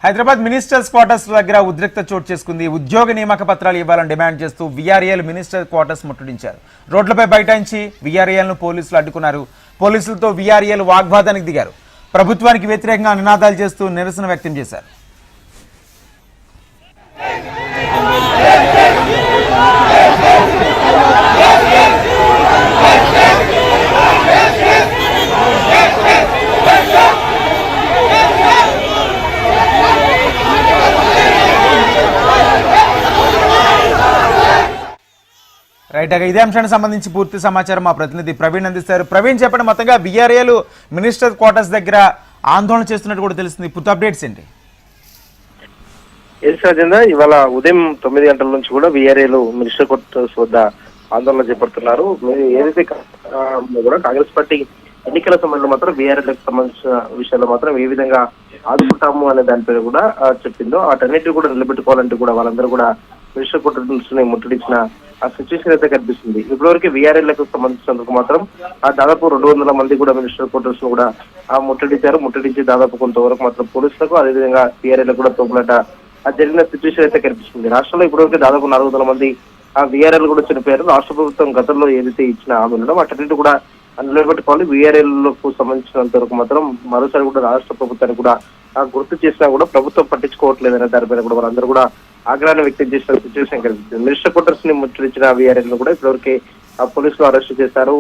Hyderabad ministers quarters దగ్గర ఉద్రిక్త చోటు చేసుకుంది. ఉద్యోగ నియామక పత్రాలు ఇవ్వాలని డిమాండ్ చేస్తూ వీఆర్ఏలు మినిస్టర్ క్వార్టర్స్ ముట్టడించారు. రోడ్లపై బైఠాయించి వీఆర్ఏలను పోలీసులు అడ్డుకున్నారు. పోలీసులతో వీఆర్ఏలు వాగ్వాదానికి దిగారు. ప్రభుత్వానికి వ్యతిరేకంగా నినాదాలు చేస్తూ నిరసన వ్యక్తం చేశారు. రైట్, ఇదే అంశానికి సంబంధించి పూర్తి సమాచారం మా ప్రతినిధి ప్రవీణ్ అందిస్తారు. ప్రవీణ్, చెప్పండి, మొత్తంగా వీఆర్ఏలు మినిస్టర్ క్వార్టర్స్ దగ్గర ఆందోళన చేస్తున్నట్టు కూడా తెలుస్తుంది. పూర్తి అప్డేట్స్ ఏంటి? రాజేంద్ర, ఇవాళ ఉదయం 9 గంటల నుంచి కూడా వీఆర్ఏలు మినిస్టర్ క్వార్టర్స్ వద్ద ఆందోళన చేపడుతున్నారు. ఏదైతే కూడా కాంగ్రెస్ పార్టీ ఎన్నికల సమయంలో మాత్రం వీఆర్ఏలకు సంబంధించిన విషయాల్లో మాత్రం ఏ విధంగా ఆదుకుంటాము అనే దానిపైన కూడా చెప్పిందో వాటన్నిటిని కూడా నిలబెట్టుకోవాలంటే కూడా వాళ్ళందరూ కూడా మినిస్టర్ క్వార్టర్స్ ని ముట్టడించిన ఆ సిచ్యువేషన్ అయితే కనిపిస్తుంది. ఇప్పటివరకు వీఆర్ఏలకు సంబంధించినందుకు మాత్రం దాదాపు 200 మంది కూడా మినిస్టర్ క్వార్టర్స్ ను కూడా ముట్టడించారు. ముట్టడించి దాదాపు కొంతవరకు మాత్రం పోలీసులకు, అదేవిధంగా వీఆర్ఏలకు కూడా తోపులాట జరిగిన సిచ్యువేషన్ అయితే కనిపిస్తుంది. రాష్ట్రంలో ఇప్పటివరకు దాదాపు 400 మంది వీఆర్ఏలు కూడా చనిపోయారు. రాష్ట్ర ప్రభుత్వం గతంలో ఏదైతే ఇచ్చిన హామీలు వాటన్నిటి కూడా నిలబెట్టుకోవాలి. వీఆర్ఏలకు సంబంధించినంత వరకు మాత్రం మరోసారి కూడా రాష్ట్ర ప్రభుత్వాన్ని కూడా గుర్తు చేసినా కూడా ప్రభుత్వం పట్టించుకోవట్లేదనే దానిపైన కూడా వాళ్ళందరూ కూడా ఆగ్రహాన్ని వ్యక్తం చేసిన సిచ్యువేషన్ కనిపిస్తుంది. మినిస్టర్ క్వార్టర్స్ ని ముట్టడించిన వీఆర్ఏలను కూడా ఇప్పటివరకు పోలీసులు అరెస్ట్ చేశారు.